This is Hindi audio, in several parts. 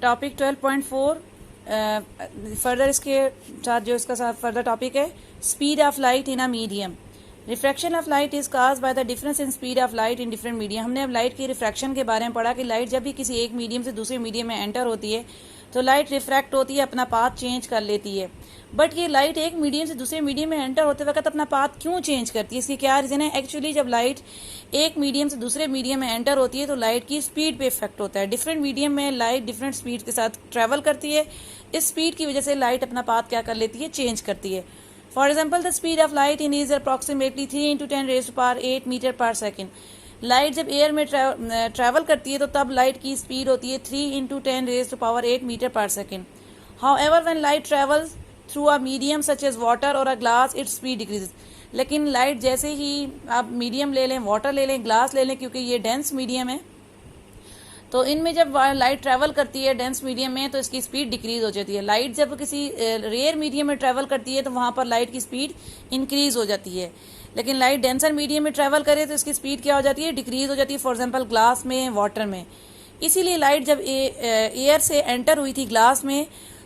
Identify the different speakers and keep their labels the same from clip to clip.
Speaker 1: टॉपिक 12.4 फर्दर इसके साथ जो इसका साथ फर्दर टॉपिक है speed of light in a medium. Refraction of light is cause by the difference in speed of light in different medium. हमने अब लाइट की रिफ्रैक्शन के बारे में पढ़ा कि लाइट जब भी किसी एक मीडियम से दूसरे मीडियम में एंटर होती है तो लाइट रिफ्रैक्ट होती है, अपना पाथ चेंज कर लेती है। बट ये लाइट एक मीडियम से दूसरे मीडियम में एंटर होते वक्त अपना पाथ क्यों चेंज करती है, इसकी क्या रीजन है? एक्चुअली जब लाइट एक मीडियम से दूसरे मीडियम में एंटर होती है तो लाइट की स्पीड पे इफेक्ट होता है। डिफरेंट मीडियम में लाइट डिफरेंट स्पीड के साथ ट्रेवल करती है। इस स्पीड की वजह से लाइट अपना पाथ क्या कर लेती है, चेंज करती है। For example the speed of light in is approximately 3 × 10⁻⁸ metre per second. Light जब एयर में ट्रैवल करती है तो तब लाइट की स्पीड होती है 3 × 10⁸ metre per second. However when light travels through a medium such as water और a glass its speed decreases. लेकिन लाइट जैसे ही आप मीडियम ले लें, वाटर ले लें, ग्लास ले लें, क्योंकि ये डेंस मीडियम है तो इनमें जब लाइट ट्रैवल करती है डेंस मीडियम में तो इसकी स्पीड डिक्रीज हो जाती है। लाइट जब किसी रेयर मीडियम में ट्रैवल करती है तो वहां पर लाइट की स्पीड इंक्रीज हो जाती है। लेकिन लाइट डेंसर मीडियम में ट्रैवल करे तो इसकी स्पीड क्या हो जाती है, डिक्रीज हो जाती है। फॉर एग्जाम्पल ग्लास में, वाटर में। इसीलिए लाइट जब एयर से एंटर हुई थी ग्लास में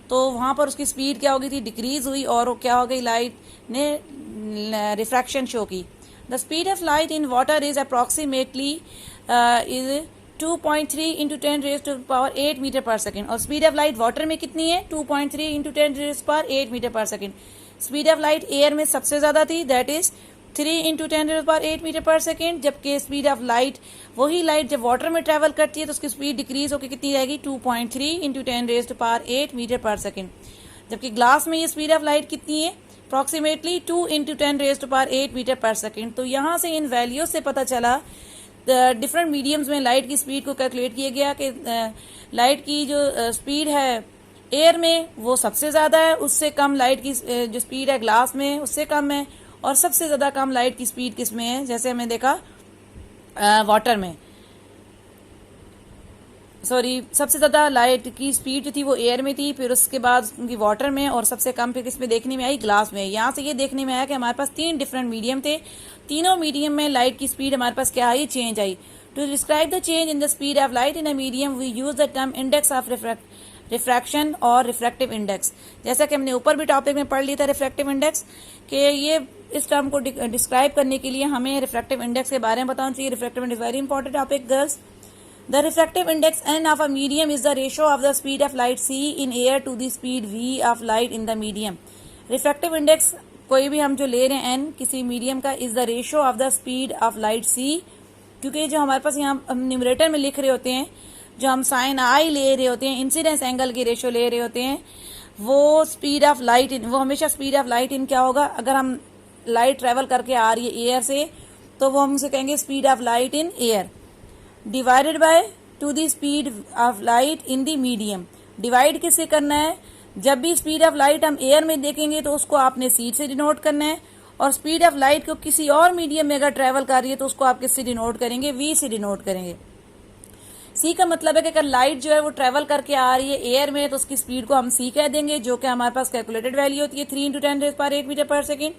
Speaker 1: तो वहां पर उसकी स्पीड क्या हो गई थी, डिक्रीज हुई और क्या हो गई, लाइट ने रिफ्रैक्शन शो की। The speed of light in water is approximately is 2.3 × 10⁸ metre per second. और स्पीड ऑफ लाइट वाटर में कितनी है, 2.3 × 10⁸ metre per second. Speed of light air में सबसे ज्यादा थी, that is 3 × 10⁸ metre per second. जबकि स्पीड ऑफ लाइट, वही लाइट जब वाटर में ट्रेवल करती है तो उसकी स्पीड डिक्रीज होकर कितनी रहेगी, 2.3 × 10⁸ मीटर पर सेकेंड। जबकि ग्लास में ये स्पीड ऑफ लाइट कितनी है, अप्रॉक्सीमेटली 2 × 10⁸ मीटर पर सेकेंड। तो यहाँ से इन वैल्यूज से पता चला डिफरेंट मीडियम्स में लाइट की स्पीड को कैलकुलेट किया गया कि लाइट की जो स्पीड है एयर में वो सबसे ज्यादा है, उससे कम लाइट की जो स्पीड है ग्लास में उससे कम है, और सबसे ज्यादा कम लाइट की स्पीड किस में है, जैसे हमने देखा वाटर में। सॉरी, सबसे ज्यादा लाइट की स्पीड जो थी वो एयर में थी, फिर उसके बाद उनकी वाटर में, और सबसे कम फिर किसमें देखने में आई, ग्लास में। यहाँ से ये देखने में आया कि हमारे पास 3 डिफरेंट मीडियम थे, तीनों मीडियम में लाइट की स्पीड हमारे पास क्या आई, चेंज आई। To describe the change in the speed of light in a medium we use the term index of refraction और रिफ्रैक्टिव इंडेक्स। जैसा कि हमने ऊपर भी टॉपिक में पढ़ लिया था रिफ्रैक्टिव इंडेक्स, कि ये इस टर्म को डिस्क्राइब करने के लिए हमें रिफ्रैक्टिव इंडेक्स के बारे में बताना चाहिए। Refractive index very important topic girls. The refractive index n of a medium is the ratio of the speed of light c in air to the speed v of light in the medium. Refractive index कोई भी हम जो ले रहे हैं n किसी मीडियम का is the ratio of the speed of light c, क्योंकि जो हमारे पास यहाँ हम न्यूमरेटर में लिख रहे होते हैं, जो हम साइन आई ले रहे होते हैं, इंसिडेंस एंगल की रेशियो ले रहे होते हैं, वो स्पीड ऑफ लाइट इन, वो हमेशा स्पीड ऑफ लाइट इन क्या होगा, अगर हम लाइट ट्रेवल करके आ रही है एयर से तो वो हम उसे कहेंगे speed of light in air divided by two the speed of light in the medium. Divide किससे करना है, जब भी स्पीड ऑफ लाइट हम एयर में देखेंगे तो उसको आपने सी से डिनोट करना है, और स्पीड ऑफ लाइट को किसी और मीडियम में अगर ट्रेवल कर रही है तो उसको आप किससे डिनोट करेंगे, वी से डिनोट करेंगे। सी का मतलब है कि अगर लाइट जो है वो ट्रेवल करके आ रही है एयर में तो उसकी स्पीड को हम सी कह देंगे, जो कि हमारे पास कैलकुलेटेड वैल्यू होती है 3 × 10⁸ मीटर पर सेकेंड।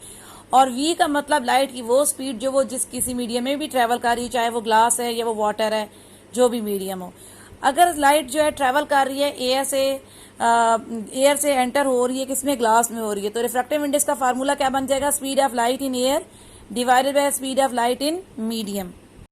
Speaker 1: और v का मतलब लाइट की वो स्पीड जो वो जिस किसी मीडियम में भी ट्रेवल कर रही है, चाहे वो ग्लास है या वो वाटर है, जो भी मीडियम हो। अगर लाइट जो है ट्रेवल कर रही है एयर से एंटर हो रही है, किसमें, ग्लास में हो रही है, तो रिफ्रैक्टिव इंडेक्स का फार्मूला क्या बन जाएगा, speed of light in air divided by speed of light in medium.